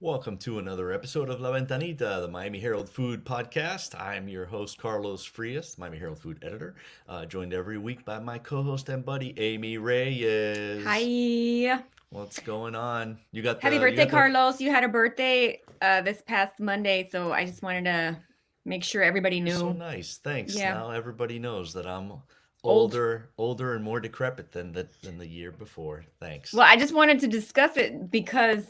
Welcome to another episode of La Ventanita, the Miami Herald food podcast. I'm your host, Carlos Frías, Miami Herald food editor, joined every week by my co-host and buddy, Amy Reyes. Hi. What's going on? You got Happy the, you birthday, got the, Carlos. You had a birthday this past Monday, so I just wanted to make sure everybody You're so knew. nice. Thanks. Yeah, Now everybody knows that I'm old. older and more decrepit than the year before. Thanks. Well, I just wanted to discuss it because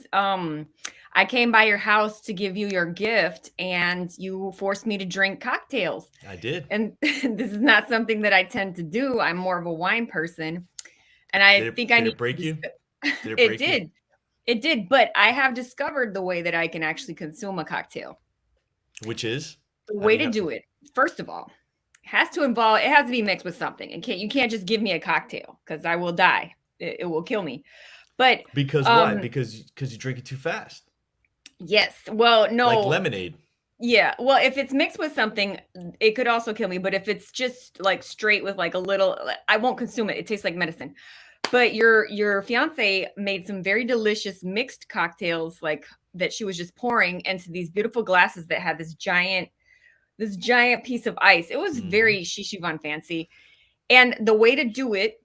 I came by your house to give you your gift and you forced me to drink cocktails. I did. And this is not something that I tend to do. I'm more of a wine person. And I Did think it I did need it to break you? Did it it break you? did. It did, but I have discovered the way that I can actually consume a cocktail. Which is? The How do way you to have do to? it, first of all, it has to be mixed with something. You can't just give me a cocktail because I will die. It will kill me. But Because why? um Because you drink it too fast. yes, well, Like no, lemonade. yeah. Well, if it's mixed with something, it could also kill me. But if it's just like straight with like a little, I won't consume it. It tastes like medicine. But your fiance made some very delicious mixed cocktails like that she was just pouring into these beautiful glasses that had this giant piece of ice. It was Hmm. very shishivan fancy. And the way to do it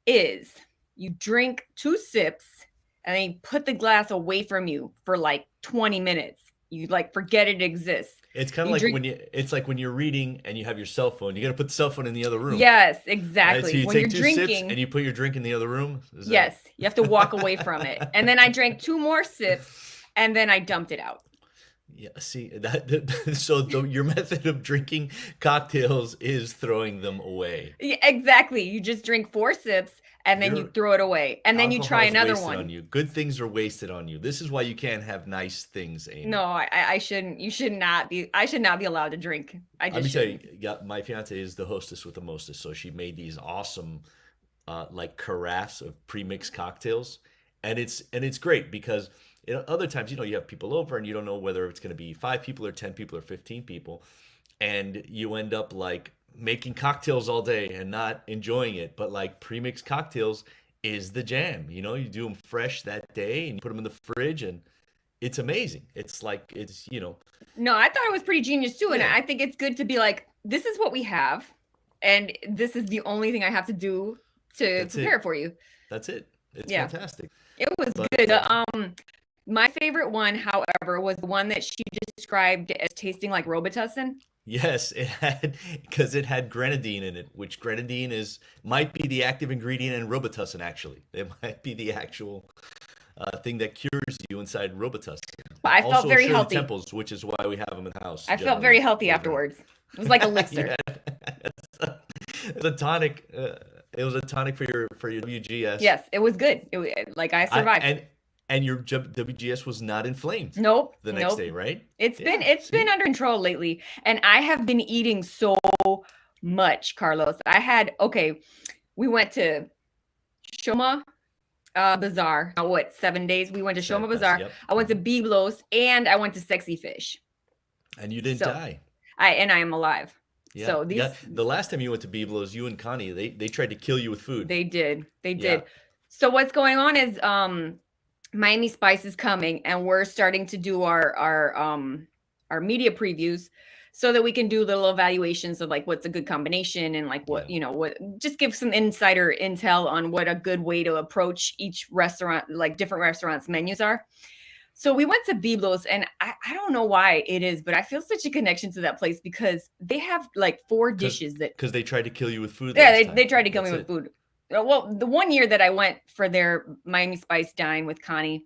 is you drink two sips and then you put the glass away from you for like 20 minutes. You like forget it exists. It's kind of You like drink, it's like when you're reading and you have your cell phone. You got to put the cell phone in the other room, yes, right? So exactly. you When you're take two sips and drinking, you put your drink in the other room. Is that? yes, you have to walk away from it. And then I drank two more sips and then I dumped it out. Yeah. See so your method of drinking cocktails is throwing them away. Yeah, exactly. You just drink four sips and then you Your throw it away. And then you try alcohol's another wasted on one. you. Good things are wasted on you. This is why you can't have nice things, No, Amy. I shouldn't. You should not be. I should not be allowed to drink. I Let me just tell you, shouldn't. yeah, my fiance is the hostess with the mostest, so she made these awesome like carafes of pre-mixed cocktails, and it's great because other times you have people over and you don't know whether it's going to be 5 people or 10 people or 15 people, and you end up like making cocktails all day and not enjoying it. But like pre-mixed cocktails is the jam. You do them fresh that day and you put them in the fridge, and it's amazing. It's like No, I thought it was pretty genius too, and yeah, I think it's good to be like, this is what we have, and this is the only thing I have to do to that's prepare it. it for you. That's it. It's Yeah, fantastic. it was But good. My favorite one, however, was the one that she described as tasting like Robitussin. yes, it had because it had grenadine in it, which grenadine is might be the active ingredient in Robitussin. Actually, it might be the actual thing that cures you inside Robitussin. But I felt Also, very Shirley healthy. Temples, which is why we have them in the house I felt very generally. healthy Believe it or afterwards. It was like not. elixir. Yeah, it's a tonic. It was a tonic for your WGS. Yes, it was good. Like I I survived. and your WGS was not inflamed Nope, the next nope. day, right? It's been Yeah. it's been See. under control lately, and I have been eating so much, Carlos. We went to Shoma Bazaar. What, 7 days? We went to Shoma That's Bazaar. yep. I went to Hmm. Biblos, and I went to Sexy Fish. And you didn't So die. I am alive. Yeah, So yeah. these The last time you went to Biblos, you and Connie, they tried to kill you with food. they Yeah. did. So what's going on is Miami Spice is coming, and we're starting to do our media previews so that we can do little evaluations of like what's a good combination and like Yeah. what just give some insider intel on what a good way to approach each restaurant, like different restaurants menus are. So we went to Biblos, and I don't know why it is, but I feel such a connection to that place because they have like four Cause, dishes that, cause they tried to kill you with food yeah, last they time. tried to kill me That's with it. food. Well, the one year that I went for their Miami Spice Dine with Connie,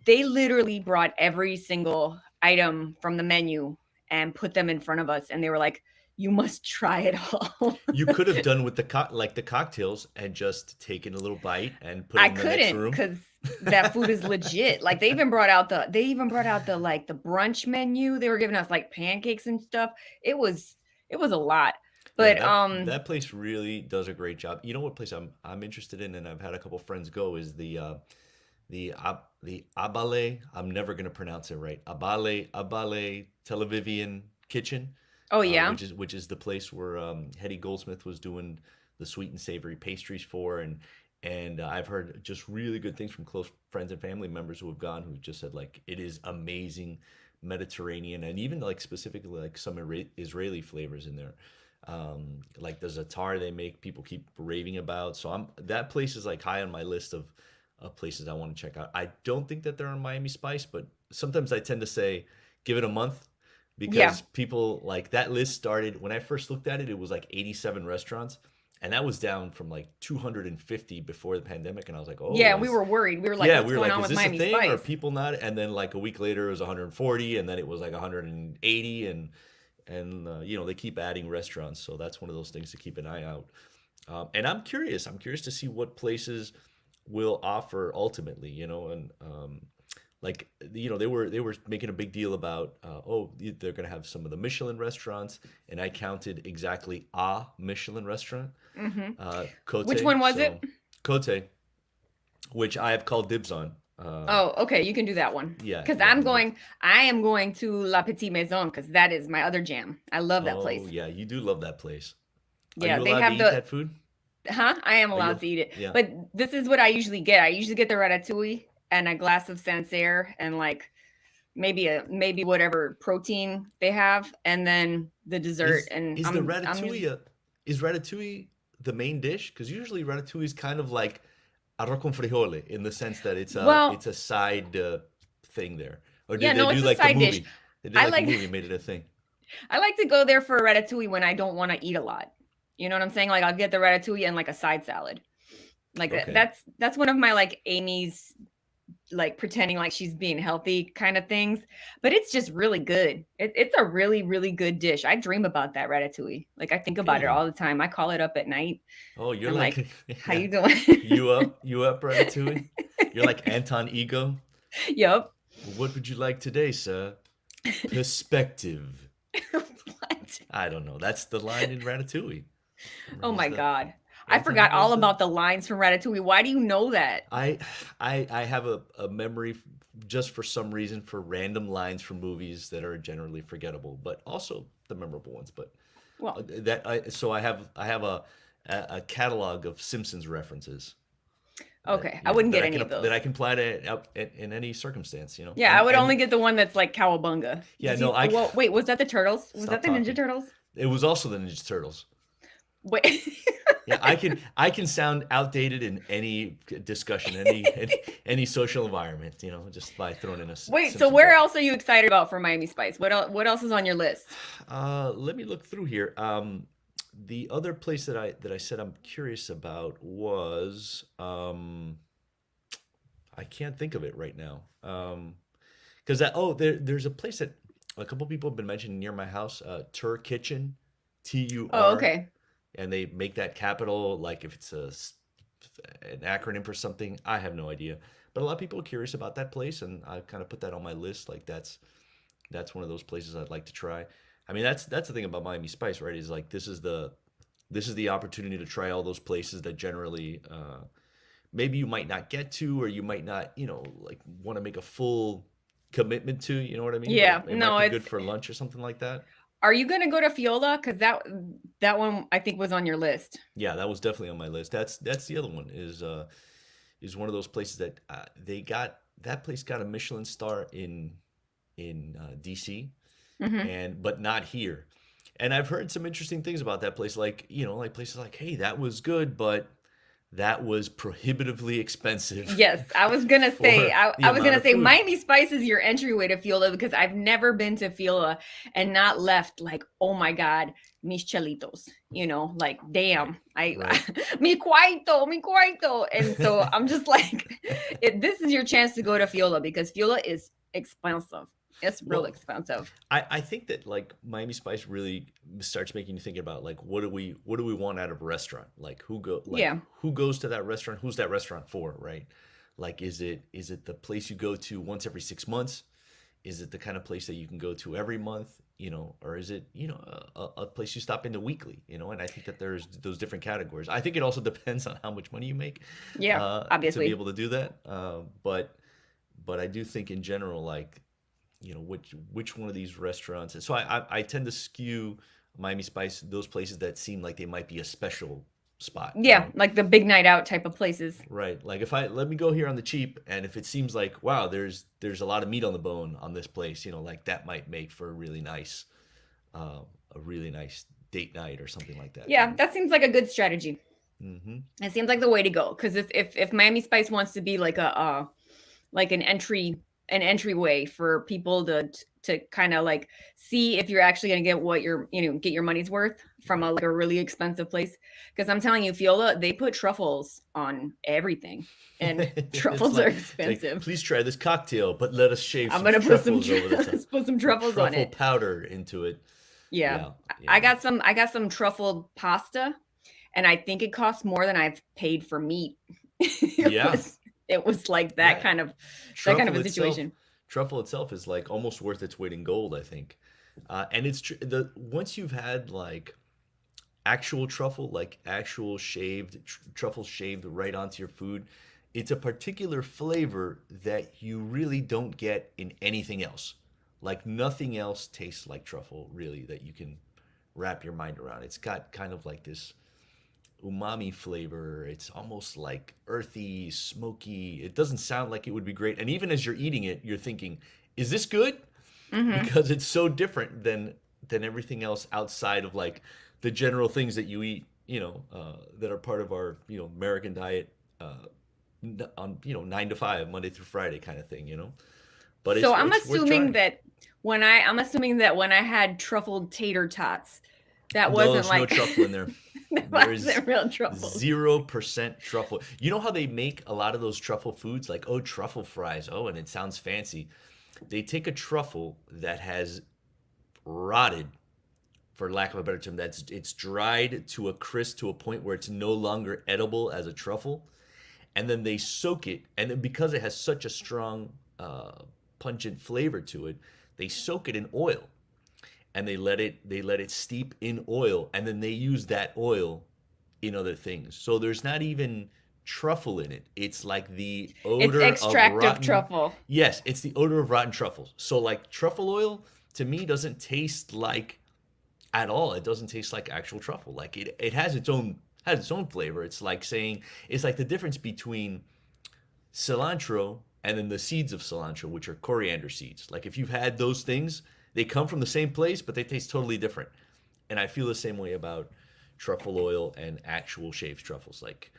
they literally brought every single item from the menu and put them in front of us, and they were like, "You must try it all." You could have done with the cocktails and just taken a little bite and put it I in the next couldn't room. because that food is legit. Like they even brought out the like the brunch menu. They were giving us like pancakes and stuff. It was a lot. Yeah, But that place really does a great job. You know what place I'm interested in, and I've had a couple friends go, is the Abale. I'm never gonna pronounce it right. Abale Tel Avivian Kitchen, oh yeah. which is the place where Hetty Goldsmith was doing the sweet and savory pastries for, and And I've heard just really good things from close friends and family members who have gone, who just said like it is amazing Mediterranean, and even like specifically like some Israeli flavors in there. Like the za'atar they make, people keep raving about. So I'm that place is like high on my list of places I want to check out. I don't think that they're on Miami Spice, but sometimes I tend to say give it a month Yeah. because people like that list started when I first looked at it. It was like 87 restaurants, and that was down from like 250 before the pandemic. And I was like, Yeah, oh, we is were worried. We were like, yeah, what's we were going like, on is with this a Miami thing? Or are Spice? people not? And then like a week later, it was 140, and then it was like 180, and they keep adding restaurants, so that's one of those things to keep an eye out. And I'm curious. I'm curious to see what places will offer ultimately. And like they were making a big deal about they're going to have some of the Michelin restaurants, and I counted exactly a Michelin restaurant, Hmm. Cote. Which one was So it? Cote, which I have called dibs on. Oh, okay, you can do that one. Yeah, Because yeah. I am going to La Petite Maison because that is my other jam. I love that Oh place. yeah, you do love that place. Are Yeah, you they allowed to have eat the, that food? huh? I am Are you? allowed to eat it. Yeah. But this is what I usually get. I usually get the ratatouille and a glass of Sancerre and like maybe whatever protein they have, and then the dessert. Is And is the I'm ratatouille usually, is ratatouille the main dish? Because usually ratatouille is kind of like arroz con frijole in the sense that it's well, a side thing there. Or yeah, did they no, do it's a like a side dish. movie? They did I like a like movie and made it a thing. I like to go there for a ratatouille when I don't want to eat a lot. You know what I'm saying? Like I'll get the ratatouille and like a side salad. Like Okay. that's one of my like Amy's like pretending like she's being healthy kind of things, but it's just really good. It's a really really good dish. I dream about that ratatouille. Like I think about it Really? all the time. I call it up at night. Oh, you're I'm like like, how yeah. you doing? You up ratatouille? You're like Anton Ego. Yep. What would you like today, sir? Perspective. What? I don't know. That's the line in Ratatouille. Remember, Oh he's my the god. I Anton forgot Ego's all the about the lines from Ratatouille. Why do you know that? I I have a memory just for some reason for random lines from movies that are generally forgettable, but also the memorable ones. But Well, I have a catalog of Simpsons references that okay. I wouldn't get any of that those. I can apply to in any circumstance. Yeah, I would only get the one that's like cowabunga. Yeah, no, Well, wait, was that the turtles? Was stop that the Ninja talking. Turtles? It was also the Ninja Turtles. Wait. Yeah, I can sound outdated in any discussion, any social environment, just by throwing in a Wait, so Simpsons where reference. else are you excited about for Miami Spice? What else is on your list? Let me look through here. The other place that I said I'm curious about was I can't think of it right now. Because there's a place that a couple people have been mentioning near my house, Tur Kitchen, Oh, TUR, okay. and they make that capital like if it's an acronym for something. I have no idea, but a lot of people are curious about that place, and I kind of put that on my list. Like that's one of those places I'd like to try. I mean, that's the thing about Miami Spice, right? Is like this is the opportunity to try all those places that generally maybe you might not get to, or you might not, like want to make a full commitment to. You know what I mean? But it, Yeah, it might no, be it's. good for lunch or something like that. Are you gonna go to Fiola? Because that one I think was on your list. Yeah, that was definitely on my list. That's the other one is one of those places that that place got a Michelin star in DC, Hmm. and but not here. And I've heard some interesting things about that place, like like places like, hey, that was good, but that was prohibitively expensive Yes, I was gonna say. for I, the I was amount gonna of say food. Miami Spice is your entryway to Fiola because I've never been to Fiola and not left like, oh my god, mis chelitos. Like Right, damn, right. mi cuarto. And so I'm just like, this is your chance to go to Fiola because Fiola is expensive. It's real Well, expensive. I think that like Miami Spice really starts making you think about like what do we want out of a restaurant? Like Yeah, who goes to that restaurant? Who's that restaurant for, right? Like is it the place you go to once every 6 months? Is it the kind of place that you can go to every month? Or is it a place you stop into weekly? And I think that there's those different categories. I think it also depends on how much money you make yeah, to be obviously. able to do that. But I do think in general, like which one of these restaurants. So I tend to skew Miami Spice those places that seem like they might be a special spot. Yeah, like the big night out type of places. Right. Like if I let me go here on the cheap, and if it seems like wow, there's a lot of meat on the bone on this place, like that might make for uh, a really nice date night or something like that. Yeah, that seems like a good strategy. Hmm. It seems like the way to go, because if Miami Spice wants to be like a like an entryway for people to kind of like see if you're actually going to get what you're get your money's worth from a like a really expensive place, because I'm telling you, Fiola, they put truffles on everything, and truffles are It's like, expensive. please try this cocktail, but let us shave I'm some gonna put some truffles over the top. put some truffles on Truffle it. powder into it. Yeah. Yeah. I got some truffled pasta, and I think it costs more than I've paid for meat. Yeah. It was like that Yeah. kind of Truffle a itself, situation. truffle itself is like almost worth its weight in gold, I think. And it's the once you've had like actual truffle, like actual shaved truffle shaved right onto your food, it's a particular flavor that you really don't get in anything else. Like nothing else tastes like truffle, really, that you can wrap your mind around. It's got kind of like this umami flavor. It's almost like earthy, smoky. It doesn't sound like it would be great. And even as you're eating it, you're thinking, is this good? Hmm. Because it's so different than everything else outside of like the general things that you eat, that are part of our, American diet, on, 9 to 5, Monday through Friday kind of thing. But So it's worth trying. I'm assuming that when I had truffled tater tots, that No, wasn't there's no like truffle in there. that There is wasn't real truffles. 0% truffle. You know how they make a lot of those truffle foods? Like, oh, truffle fries. Oh, and it sounds fancy. They take a truffle that has rotted, for lack of a better term, it's dried to a crisp to a point where it's no longer edible as a truffle, and then they soak it, and then because it has such a strong, pungent flavor to it, they soak it in oil, and they let it steep in oil, and then they use that oil in other things. So there's not even truffle in it. It's like the It's odor of extract of rotten. truffle. Yes, it's the odor of rotten truffles. So like truffle oil to me doesn't taste like at all. It doesn't taste like actual truffle. Like it has its own flavor. It's like the difference between cilantro and then the seeds of cilantro, which are coriander seeds. Like if you've had those things, they come from the same place, but they taste totally different. And I feel the same way about truffle oil and actual shaved truffles. Like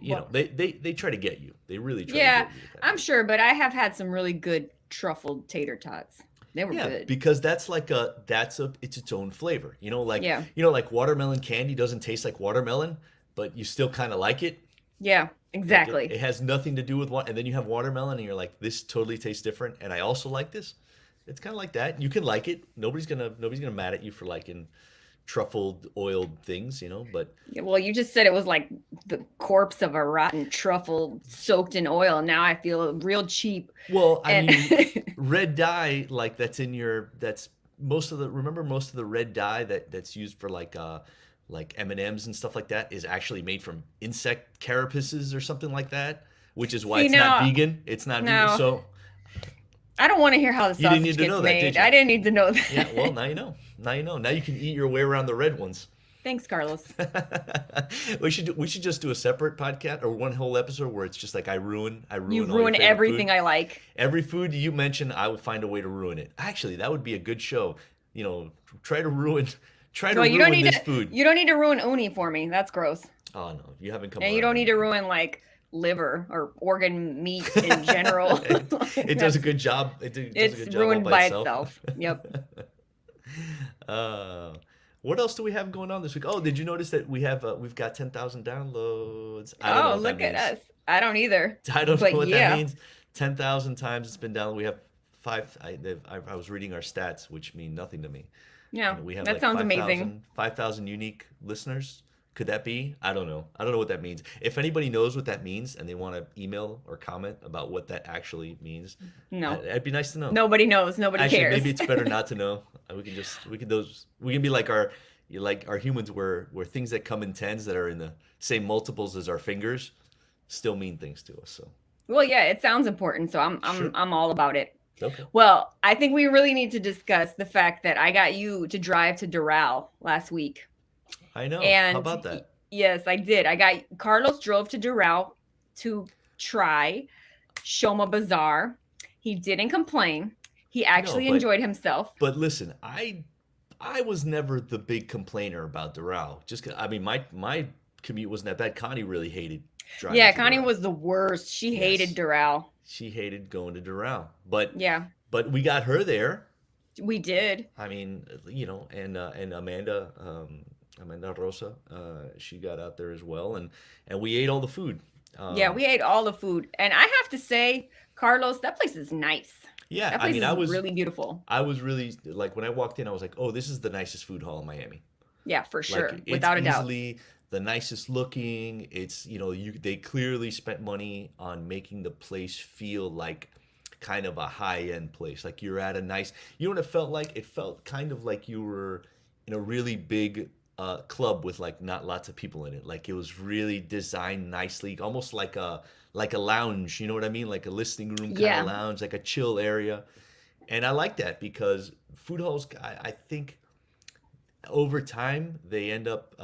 Well, they try to get you. They really try to yeah, get you. To I'm sure, but I have had some really good truffled tater tots. They were Yeah, good. because it's its own flavor. Yeah. Like watermelon candy doesn't taste like watermelon, but you still kind of like it. Yeah, Like it exactly. has nothing to do with what, and then you have watermelon, and you're like, this totally tastes different, and I also like this. It's kind of like that. You can like it. Nobody's gonna mad at you for liking truffled oiled things, But Yeah, well, you just said it was like the corpse of a rotten truffle soaked in oil. Now I feel real cheap. well, I And mean, red dye like that's most of the red dye that's used for like M&Ms and stuff like that is actually made from insect carapaces or something like that, which is why see it's not now, vegan. It's not vegan. now So I don't want to hear how the you didn't sausage need to gets know that, made. did you? I didn't need to know Yeah, well, that. now you know. Now you know. Now you can eat your way around the red ones. Thanks, Carlos. We should just do a separate podcast or one whole episode where it's just like I You ruin all your ruin favorite food. everything I like. Every food you mention, I would find a way to ruin it. Actually, that would be a good show. You know, try to ruin try to Well, ruin this food. you don't need to ruin uni for me. That's gross. Oh no, you haven't come And you around don't on need to it. ruin like liver or organ meat in general. it, Like, it does a good job. Does a it's good job all ruined by by itself. itself. Yep. uh, what else do we have going on this week? Oh, did you notice that we've got 10,000 downloads? I don't know Oh, what that look at means. us. I don't either. I don't know But what that yeah. means. 10,000 times it's been down. We have five. I was reading our stats, which mean nothing to me. Yeah. And we have That like sounds amazing. 5,000 unique listeners. Could that be? I don't know. I don't know what that means. If anybody knows what that means and they want to email or comment about what that actually means, No. it'd be nice to know. Nobody knows. Nobody Actually, cares. maybe it's better not to know. We can be like our humans where things that come in tens that are in the same multiples as our fingers still mean things to us. So Well, yeah, it sounds important, so sure. I'm all about it. Okay. Well, I think we really need to discuss the fact that I got you to drive to Doral last week. I know. How And about that? Yes, I did. Carlos drove to Doral to try Shoma Bazaar. He didn't complain. He No, actually enjoyed himself. but listen, I was never the big complainer about Doral. I mean, my commute wasn't that bad. Connie really hated driving Yeah, to Connie Doral. was the worst. She hated Yes, Doral. she hated going to Doral, but Yeah, we got her there. we did. I mean, and Amanda, Amanda Rosa, she got out there as well, and we ate all the food. Yeah, Um, we ate all the food. And I have to say, Carlos, that place is nice. yeah, That I place mean, is really beautiful. I was really like when I walked in, I was like, oh, this is the nicest food hall in Miami. Yeah, for Like sure. it's Without a doubt. easily the nicest looking. It's they clearly spent money on making the place feel like kind of a high end place. Like you're at a nice. You know what it felt like? It felt kind of like you were in a really big club with like not lots of people in it. Like it was really designed nicely, almost like a lounge. You know what I mean? Like a listening room kind of Yeah. lounge, like a chill area. And I like that because food halls, I think over time they end up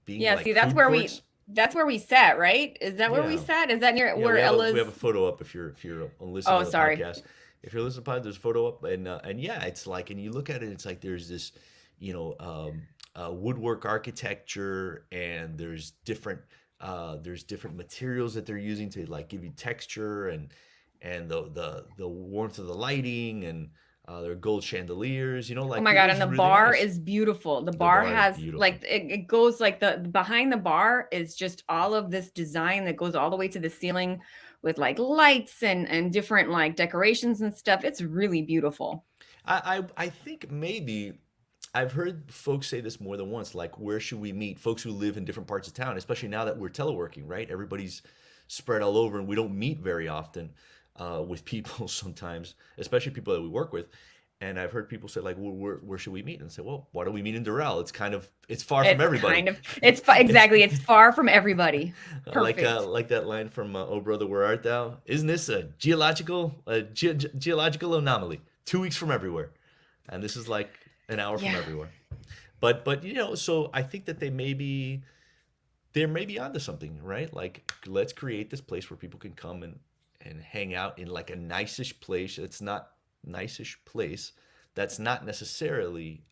being Yeah, like see, food courts. that's where we sat, right? Is that where we Yeah, sat? Is that near yeah. where We Ella's? have a photo up if you're listening Oh, to the sorry. podcast. If you're listening to the podcast, there's a photo up, and yeah, it's like, and you look at it, it's like there's this, you know, woodwork architecture, and there's different materials that they're using to like give you texture and the warmth of the lighting and their gold chandeliers. You know, Oh like my it God, and was the really bar nice. is beautiful. The The bar bar is has beautiful. like it goes like the behind the bar is just all of this design that goes all the way to the ceiling with like lights and different like decorations and stuff. It's really beautiful. I think maybe I've heard folks say this more than once, like where should we meet? Folks who live in different parts of town, especially now that we're teleworking, right? Everybody's spread all over and we don't meet very often with people sometimes, especially people that we work with. And I've heard people say like, well, where should we meet? And say, well, why don't we meet in Doral? It's far from It's everybody. kind of exactly. It's far from everybody. Perfect. Like that line from Oh Brother, Where Art Thou? Isn't this a geological anomaly? 2 weeks from everywhere, and this is like an hour from Yeah. everywhere. But so I think that they're maybe onto something, right? Like let's create this place where people can come and hang out in like a niceish place. It's not niceish place. That's not necessarily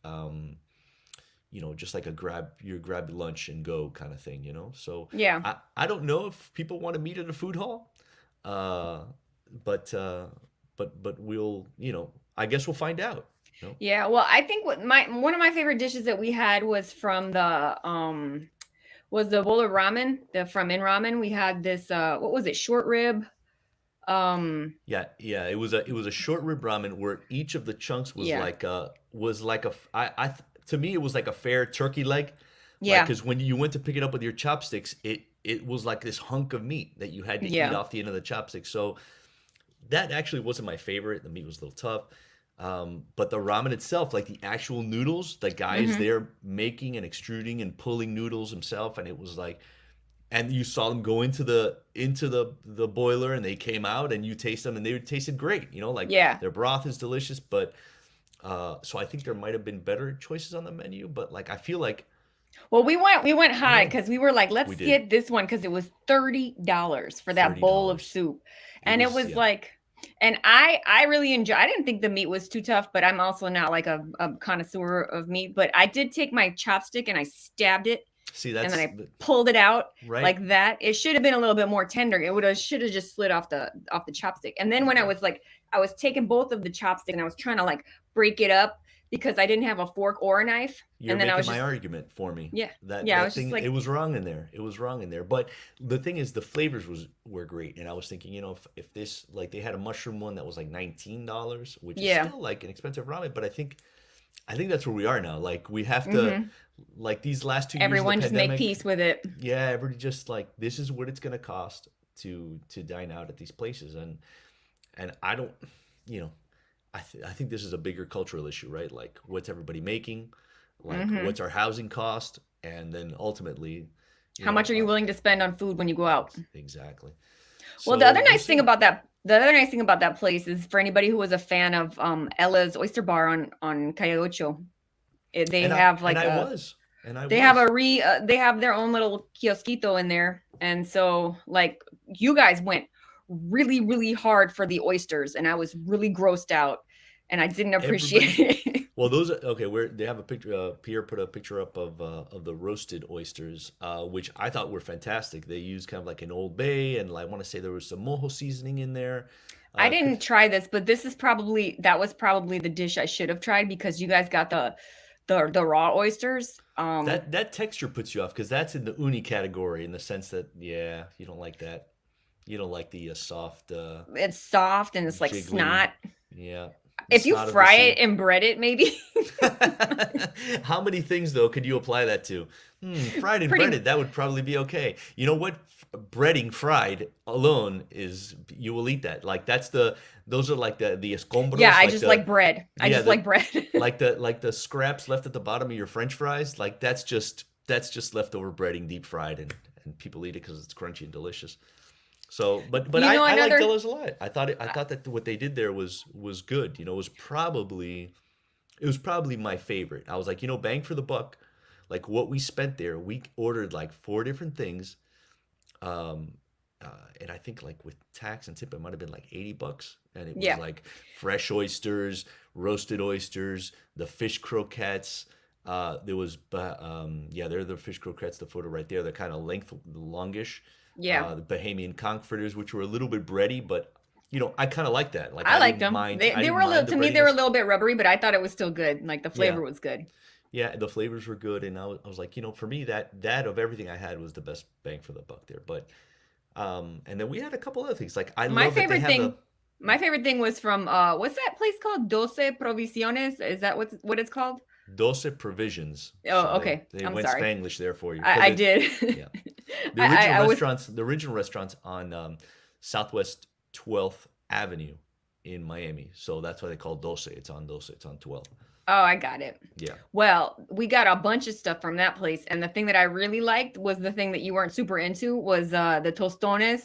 just like a grab lunch and go kind of thing, you know? So Yeah. I don't know if people want to meet at a food hall. Uh but we'll, I guess we'll find out, you know? Yeah. Well, I think one of my favorite dishes that we had was from the was the bowl of ramen, the from in ramen. We had this what was it, short rib? Um Yeah, it was a short rib ramen where each of the chunks yeah. was like a f- I th- to me it was like a fair turkey leg, like Yeah. because when you went to pick it up with your chopsticks, it was like this hunk of meat that you had to eat Yeah. off the end of the chopstick. So that actually wasn't my favorite. The meat was a little tough. But the ramen itself, like the actual noodles, the guy is Mhm. there making and extruding and pulling noodles himself, and it was like, and you saw them go into the boiler, and they came out, and you taste them, and they tasted great. Like Yeah. their broth is delicious, but so I think there might have been better choices on the menu, but like I feel like Well, we went I don't high know. because we were like, We let's did get this one because it was $30 for that bowl of $30. soup. It And it was was yeah, like, and I really enjoy. I didn't think the meat was too tough, but I'm also not like a connoisseur of meat. But I did take my chopstick and I stabbed it see and then that's I pulled it out right. like that. It should have been a little bit more tender. It would have should have just slid off the chopstick. And then when Okay, I was taking both of the chopstick and I was trying to like break it up because I didn't have a fork or a knife. you're And then I making was my just argument for me. yeah. That Yeah, I that was just thing, it like, was wrong in there. It was wrong in there. But the thing is, the flavors were great, and I was thinking, if this, like, they had a mushroom one that was like $19, which is yeah. still like an expensive ramen, but I think that's where we are now. Like we have to, Hmm. like these last 2 years of the Everyone just make pandemic. peace with it. Yeah, everybody just like this is what it's gonna cost to dine out at these places, and I don't, you know, I think this is a bigger cultural issue, right? Like, what's everybody making? Like, Hmm. what's our housing cost? And then ultimately, you How know, much are you willing to spend on food when you go out? exactly. Well, the So other we'll nice thing see. about that place is for anybody who was a fan of Ella's Oyster Bar on Calle Ocho, they And I have and like I a was. And I They have was. they have their own little kiosquito in there, and so like you guys went really really hard for the oysters, and I was really grossed out, and I didn't appreciate Everybody. it. Well, those are okay. Where they have a picture. Pierre put a picture up of the roasted oysters, which I thought were fantastic. They used kind of like an Old Bay, and I want to say there was some mojo seasoning in there. I Cause didn't try this, but that was probably the dish I should have tried because you guys got the raw oysters. that texture puts you off because that's in the uni category in the sense that yeah, you don't like that. You don't like the soft, It's soft and it's like jiggly. snot. Yeah, the If you snot of the fry it sea. and bread it, maybe How many things though could you apply that to? Fried and pretty. breaded, that would probably be okay. You know what? Breading fried alone is you will eat that. Like that's the those are like the Yeah, escombros, I like just like the bread. I yeah just like the bread. like the scraps left at the bottom of your French fries. Like that's just leftover breading deep fried and people eat it because it's crunchy and delicious. So, but You I know I like another. Della's a lot. I thought that what they did there was good. It was probably my favorite. I was like, bang for the buck. Like what we spent there, we ordered like four different things. Um, and I think like with tax and tip, it might have been like $80. And it was Yeah, like fresh oysters, roasted oysters, the fish croquettes. There was, yeah, they're the fish croquettes, the photo right there. They're kind of longish. yeah. The Bahamian Frankfurters, which were a little bit bready, but I kind of like that. Like I liked them. I They didn't were a little mind the to me. They were a breadiness. little bit rubbery, but I thought it was still good. Like the Yeah, flavor was good. yeah, the flavors were good, and I was like, for me that of everything I had was the best bang for the buck there. But and then we had a couple other things. Like I My love that they favorite have the thing, my favorite thing was from what's that place called? Dolce Provisiones. Is that what it's called? Dolce Provisions. So Oh, they okay. they I'm went sorry. Spanglish there for you because I it did. yeah I was. the original restaurants on Southwest 12th Avenue in Miami. So that's why they call Dolce. It's on Dolce. It's on 12th. Oh, I got it. Yeah. Well, we got a bunch of stuff from that place, and the thing that I really liked was the thing that you weren't super into was the tostones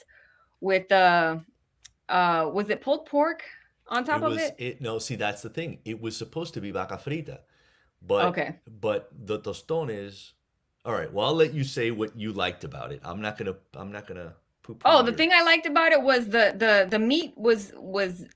with was it pulled pork on It top of was it? it no, see that's the thing. It was supposed to be vaca frita, but Okay. the tostones. All right, well I'll let you say what you liked about it. I'm not gonna poo-poo Oh, the your thing I liked about it was the meat was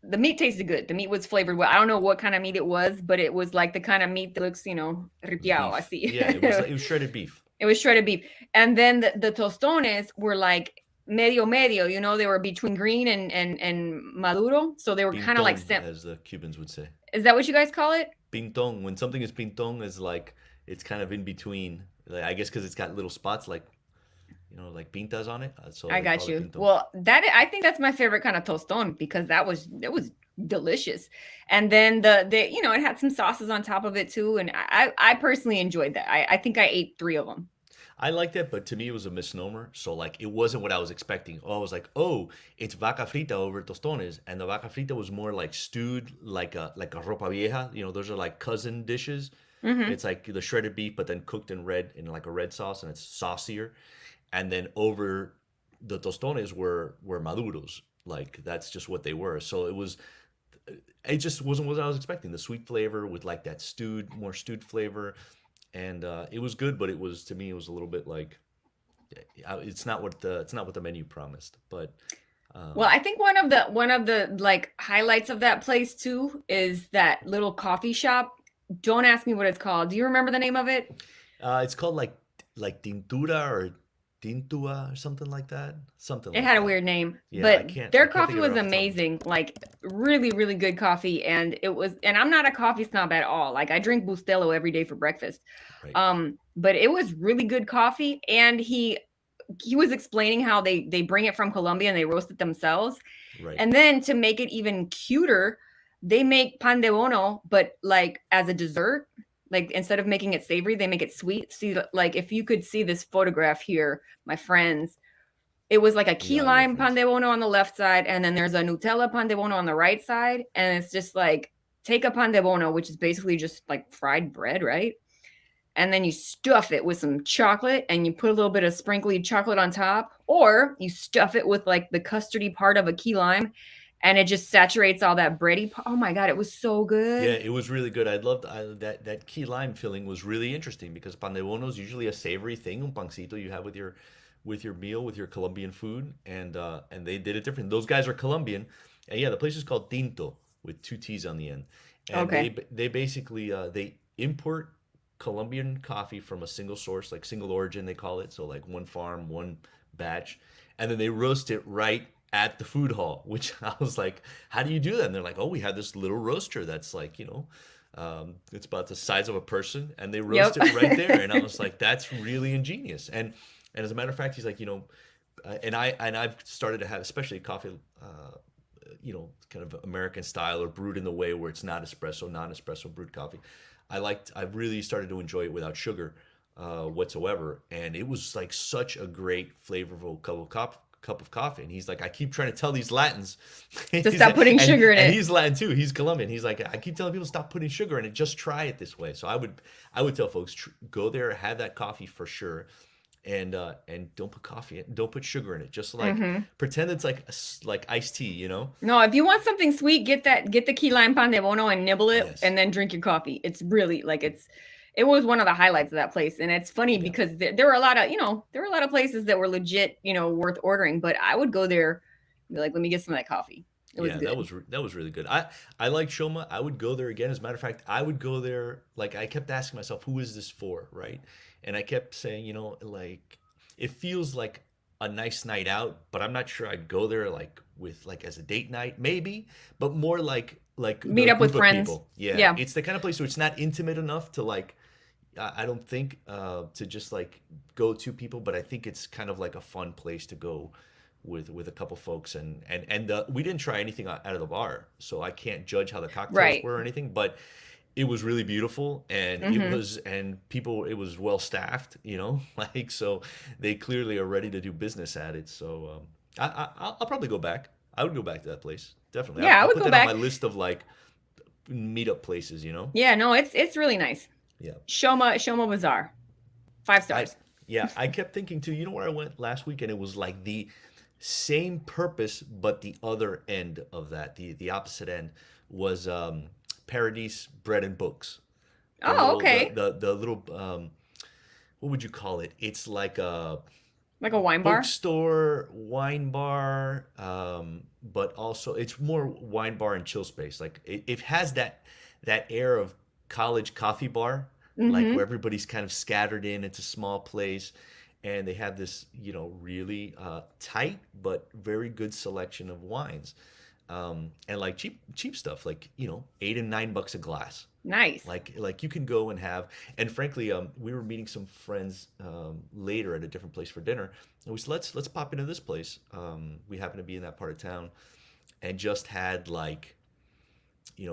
the meat tasted good. The meat was flavored well. I don't know what kind of meat it was, but it was like the kind of meat that looks, it was ripiao, I beef. see. Yeah, it was shredded beef. It was shredded beef. And then the tostones were like medio medio, they were between green and maduro. So they were kind of like Pintón, as the Cubans would say. is that what you guys call it? Pintón. When something is pintón, is like it's kind of in between. Like, I guess because it's got little spots like like pintas on it, so I they got call it you. pintón. Well, I think that's my favorite kind of toston because it was delicious. And then the it had some sauces on top of it too. And I personally enjoyed that. I think I ate three of them. I like that, but to me it was a misnomer. So like it wasn't what I was expecting. Oh, I was like, oh, it's vaca frita over tostones, and the vaca frita was more like stewed, like a ropa vieja. Those are like cousin dishes. Hmm. It's like the shredded beef, but then cooked in red in like a red sauce, and it's saucier. And then over the tostones were maduros. Like that's just what they were. So it just wasn't what I was expecting. The sweet flavor with like that more stewed flavor, and it was good, but it was to me it was a little bit like it's not what the menu promised. But Well, um, I think one of the like highlights of that place too is that little coffee shop. Don't ask me what it's called. Do you remember the name of it? it's called like tintura or tintua or something like that. Something It like had a that. weird name, Yeah, I but can't I their can't coffee think of it was off the top of my amazing. Like really, really good coffee. And I'm not a coffee snob at all. Like I drink Bustelo every day for breakfast. right. But it was really good coffee. And he was explaining how they bring it from Colombia and they roast it themselves. Right. And then to make it even cuter, they make pan de bono, but like as a dessert. Like instead of making it savory, they make it sweet. See, like if you could see this photograph here, my friends, it was like a The key audio lime pan friends. de bono on the left side, and then there's a Nutella pan de bono on the right side. And it's just like take a pan de bono, which is basically just like fried bread, right? And then you stuff it with some chocolate and you put a little bit of sprinkly chocolate on top, or you stuff it with like the custardy part of a key lime and it just saturates all that bready. Oh my God, it was so Yeah, good. it was really good. That key lime filling was really interesting because pan de bono is usually a savory thing, un pancito you have with your meal, with your Colombian food, and they did it different. Those guys are Colombian, and yeah, the place is called Tinto with two T's on the end, and Okay. they basically they import Colombian coffee from a single source, like single origin they call it, so like one farm, one batch, and then they roast it right at the food hall, which I was like, how do you do that? And they're like, oh, we have this little roaster that's like, it's about the size of a person, and they roast Yep. it right there. And I was like, that's really ingenious. And as a matter of fact, he's like, and I've started to have, especially coffee, kind of American style or brewed in the way where it's not espresso, non-espresso brewed coffee. I've really started to enjoy it without sugar whatsoever, and it was like such a great flavorful cup of coffee. And he's like, I keep trying to tell these Latins, To stop putting and sugar in and it. he's Latin too. He's Colombian. He's like, I keep telling people stop putting sugar in it. Just try it this way. So I would tell folks go there, have that coffee for sure, and don't put sugar in it. Just like Hmm. pretend it's like iced tea, No, if you want something sweet, get the key lime pan de bono and nibble it, Yes. and then drink your coffee. It's really like it was one of the highlights of that place, and it's funny Yeah. because there were a lot of there were a lot of places that were legit worth ordering, but I would go there, and be like, let me get some of that coffee. It was Yeah, that good. was that was really good. I like Shoma. I would go there again. As a matter of fact, I would go there. Like I kept asking myself, who is this for, right? And I kept saying, like it feels like a nice night out, but I'm not sure I'd go there like with like as a date night, maybe, but more like Meet a up with group of friends. people. Yeah, Yeah. it's the kind of place where it's not intimate enough to like. I don't think to just like go to people, but I think it's kind of like a fun place to go with a couple folks and we didn't try anything out of the bar, so I can't judge how the cocktails Right. were or anything, but it was really beautiful Hmm. and people it was well staffed, like so they clearly are ready to do business at it. So I'll probably go back. I would go back to that place definitely. Yeah, I I'll would put go that on my back. list of like meetup places. Yeah, no, it's really nice. Yeah. Shoma Bazaar, five I stars. Yeah, I kept thinking too, where I went last week and it was like the same purpose but the other end of that, the opposite end was Paradise Bread and Books. The Oh, little okay. the little what would you call it? It's like a Like a wine bar. bookstore, wine bar, but also it's more wine bar and chill space. Like it has that air of college coffee bar, like where Hmm. everybody's kind of scattered in. It's a small place, and they have this really tight but very good selection of wines, and like cheap stuff, like $8 and $9 a glass. Nice. Like you can go and have, and frankly, we were meeting some friends later at a different place for dinner, and we said let's pop into this place. We happen to be in that part of town, and just had like,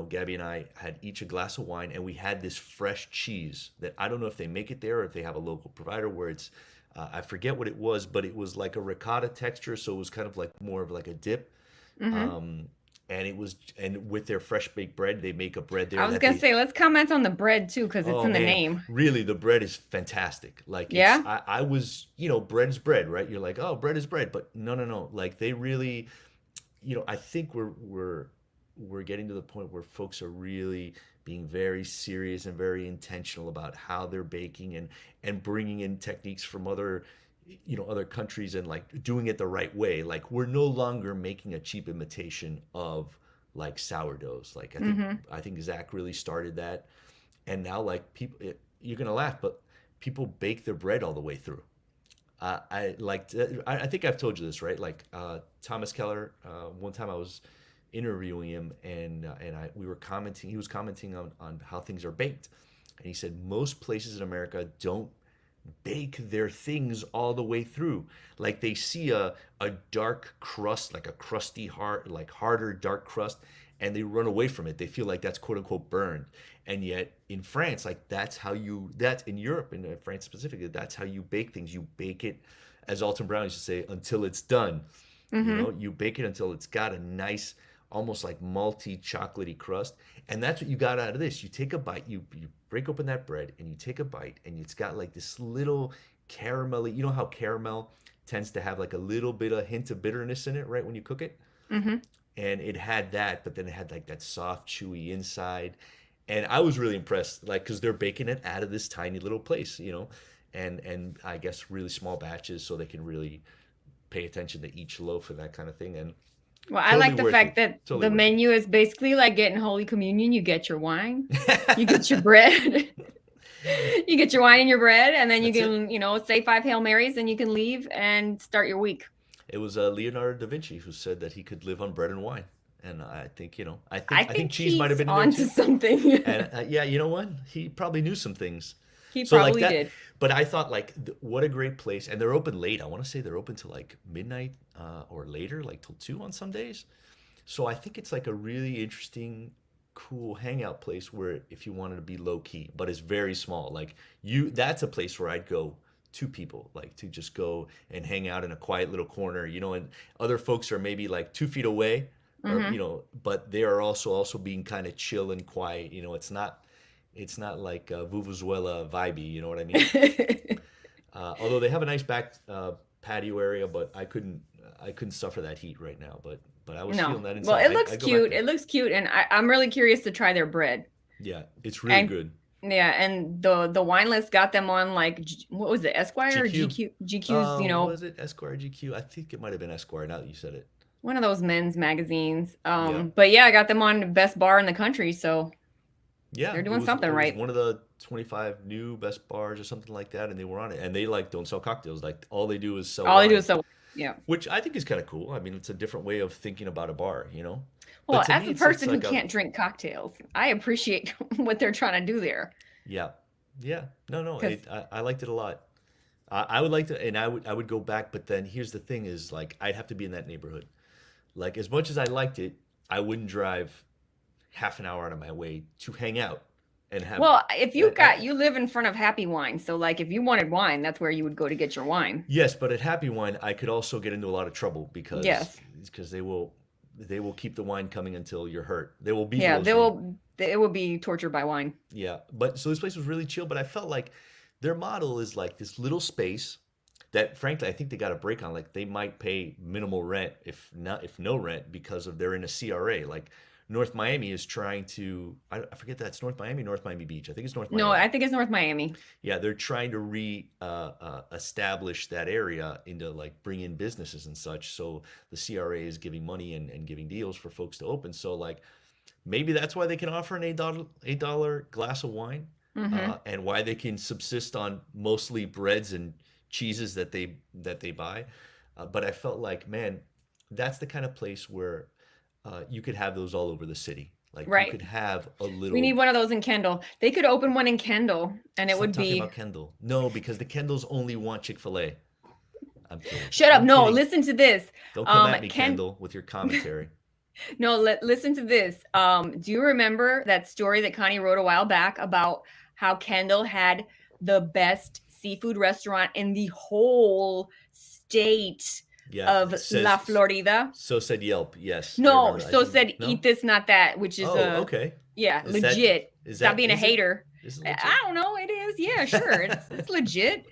Gabby and I had each a glass of wine, and we had this fresh cheese that I don't know if they make it there or if they have a local provider where it's. I forget what it was, but it was like a ricotta texture, so it was kind of like more of like a dip, Hmm. um, and with their fresh baked bread, they make a bread I there was that gonna they. say, let's comment on the bread too, because it's Oh in the man, name. really, the bread is fantastic. Like Yeah. I was, bread is bread, right? You're like, oh, bread is bread, but no, no, no. Like they really, I think we're getting to the point where folks are really being very serious and very intentional about how they're baking and bringing in techniques from other countries and like doing it the right way. Like we're no longer making a cheap imitation of like sourdoughs. Like Hmm. I think Zach really started that, and now like you're gonna laugh, but people bake their bread all the way through. I think I've told you this, right? Like Thomas Keller. One time I was interviewing him, and we were commenting. He was commenting on how things are baked, and he said most places in America don't bake their things all the way through. Like they see a dark crust, like a crusty hard, like harder dark crust, and they run away from it. They feel like that's quote unquote burned. And yet in France, like that's in Europe and in France specifically, that's how you bake things. You bake it, as Alton Brown used to say, until it's done. Hmm. You bake it until it's got a nice, almost like malty, chocolatey crust, and that's what you got out of this. You take a bite, you break open that bread, and you take a bite, and it's got like this little caramelly. You know how caramel tends to have like a little bit of hint of bitterness in it, right, when you cook it. Hmm. and it had that, but then it had like that soft, chewy inside. And I was really impressed, like, because they're baking it out of this tiny little place, and I guess really small batches, so they can really pay attention to each loaf and that kind of thing. And Well, I totally like the worth it. fact that Totally the worth it. menu is basically like getting Holy Communion. You get your wine, you get your bread, you get your wine and your bread, and then you That's it. can, say 5 Hail Marys and you can leave and start your week. It was Leonardo da Vinci who said that he could live on bread and wine, and I think I I think think cheese might have he's been in there onto too. something. And yeah, you know what? He probably knew some things. He So like probably that, did. but I thought like, what a great place, and they're open late. I want to say they're open till like midnight or later, like till 2 on some days. So I think it's like a really interesting, cool hangout place where if you wanted to be low key, but it's very small. Like that's a place where I'd go, two people, like to just go and hang out in a quiet little corner, and other folks are maybe like 2 feet away, or Hmm. but they are also being kind of chill and quiet. It's not like Vuvuzuela vibey, you know what I mean? Although they have a nice back patio area, but I couldn't suffer that heat right now. But I was No. feeling that Well, inside. it I looks I go back cute. there. It looks cute, and I'm really curious to try their bread. Yeah, it's really And good. yeah, and the wine list got them on like what was it, Esquire or GQ. GQ? GQ's, Was it Esquire GQ? I think it might have been Esquire. Now that you said it. one of those men's magazines. Yeah, But yeah, I got them on best bar in the country, so yeah. they're It doing was something it was right. one of the 25 new best bars or something like that, and they were on it. And they like don't sell cocktails. Like all they do is sell All they do wine, is so yeah. which I think is kind of cool. I mean, it's a different way of thinking about a bar. But Well, to as me, a it's person who like a can't drink cocktails, I appreciate what they're trying to do there. yeah, yeah. No, no. Because I liked it a lot. I would like to, and I would go back. But then here's the thing: is like I'd have to be in that neighborhood. Like as much as I liked it, I wouldn't drive half an hour out of my way to hang out and have. well, if I, you live in front of Happy Wine, so like if you wanted wine, that's where you would go to get your wine. yes, but at Happy Wine, I could also get into a lot of trouble because Yes. because they will keep the wine coming until you're hurt. They will beat Yeah, roasting. it will be tortured by wine. Yeah, but so this place was really chill, but I felt like their model is like this little space that frankly I think they got a break on. Like they might pay minimal rent if no rent because of they're in a CRA. Like North Miami is trying to I forget that's North Miami, North Miami Beach. I think it's North No, Miami. I think it's North Miami. Yeah, they're trying to re establish that area into like bring in businesses and such. So the CRA is giving money and giving deals for folks to open. So like maybe that's why they can offer an $8 glass of wine, Hmm. and why they can subsist on mostly breads and cheeses that they buy. But I felt like, man, that's the kind of place where you could have those all over the city. Like you Right. could have a We need little. one of those in Kendall. They could open one in Kendall, and it Stop would talking be. about Kendall. No, because the Kendalls only want Chick-fil-A. I'm kidding. Shut up! I'm No, kidding. listen to this. Don't come at me, Ken. Kendall, with your commentary. No, listen to this. Do you remember that story that Connie wrote a while back about how Kendall had the best seafood restaurant in the whole state Yeah, of it La says Florida? so said Yelp. Yes, I No, remember. I so think said eat no. this, not that, which is Oh, okay. yeah, Is that legit. is Stop that being a is it hater. is it I legit? don't know. It is. Yeah, sure. It's legit.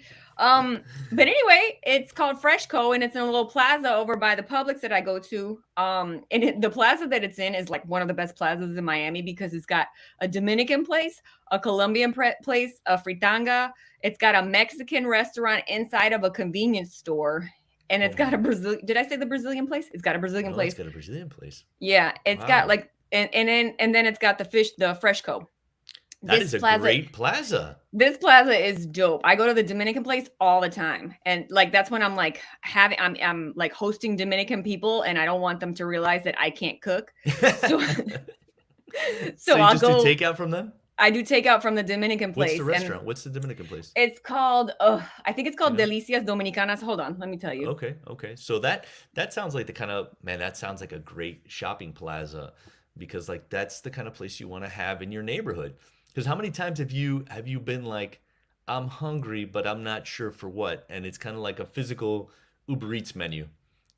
But anyway, it's called Freshco, and it's in a little plaza over by the Publix that I go to. The plaza that it's in is like one of the best plazas in Miami because it's got a Dominican place, a Colombian place, a fritanga. It's got a Mexican restaurant inside of a convenience store, and Oh it's got a my. Brazil. Did I say the Brazilian place? It's got a Brazilian No, it's place. got a Brazilian place. Yeah, it's got Wow. like and then it's got the Freshco. That This is a plaza great plaza. this plaza is dope. I go to the Dominican place all the time. And like that's when I'm like I'm like hosting Dominican people and I don't want them to realize that I can't cook. So So so you I'll just do go takeout from them? I do takeout from the Dominican What's the place and restaurant? What's the Dominican place? it's called I think it's Do you called know? Delicias Dominicanas. Hold on, let me tell you. Okay, okay. So that sounds like the kind of man, that sounds like a great shopping plaza because like that's the kind of place you want to have in your neighborhood. Because how many times have you been like, I'm hungry, but I'm not sure for what, and it's kind of like a physical Uber Eats menu. You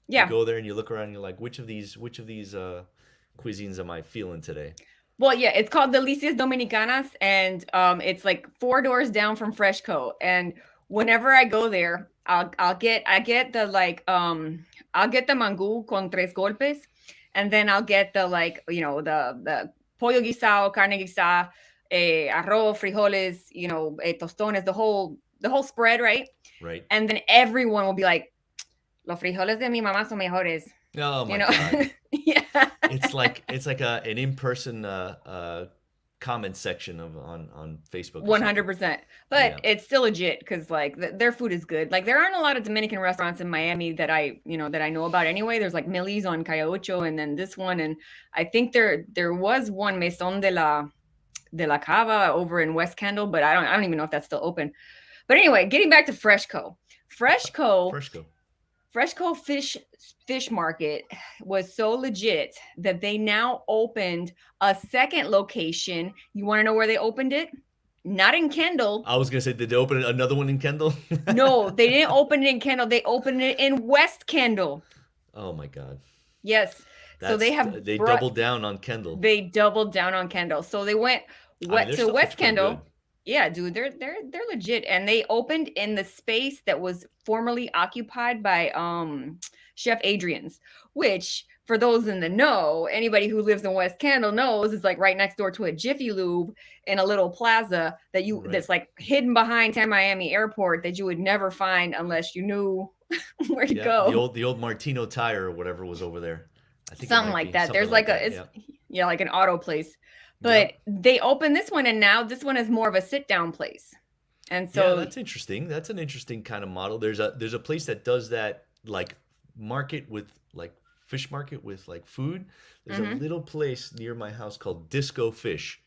Yeah. go there and you look around and you're like, which of these cuisines am I feeling today? Well, yeah, it's called Delicias Dominicanas, and it's like 4 doors down from Freshco. And whenever I go there, I get the like I'll get the mangú con tres golpes, and then I'll get the like, the pollo guisado, carne guisada, arroz, frijoles, tostones, the whole spread, right? Right. And then everyone will be like, los frijoles de mi mamá son mejores, Oh you my know? God. Yeah. It's like an in-person comment section on Facebook or something. 100%. But Yeah. it's still legit because like their food is good. Like there aren't a lot of Dominican restaurants in Miami that I know about anyway. There's like Millie's on Calle Ocho and then this one. And I think there was one Maison de la Cava over in West Kendall, but I don't even know if that's still open. But anyway, getting back to Freshco. Freshco Frisco. Freshco fish market was so legit that they now opened a second location. You want to know where they opened it? Not in Kendall. I was gonna say, did they open another one in Kendall? No, they didn't open it in Kendall. They opened it in West Kendall. Oh my God. Yes. So They doubled down on Kendall. They doubled down on Kendall. So they went their to stuff looks West pretty Kendall. good. Yeah, dude, they're legit, and they opened in the space that was formerly occupied by Chef Adrian's, which for those in the know, anybody who lives in West Kendall knows is like right next door to a Jiffy Lube in a little plaza Right. that's like hidden behind Miami Airport that you would never find unless you knew where to Yeah, go. the old Martino tire or whatever was over there. I think it Something might like be that. something There's like like that. it's Yeah. like an auto place. But they opened this one and now this one is more of a sit down place. And Yeah, so that's interesting. That's an interesting kind of model. There's a place that does that, like market with like fish market with like food. There's a little place near my house called Disco Fish.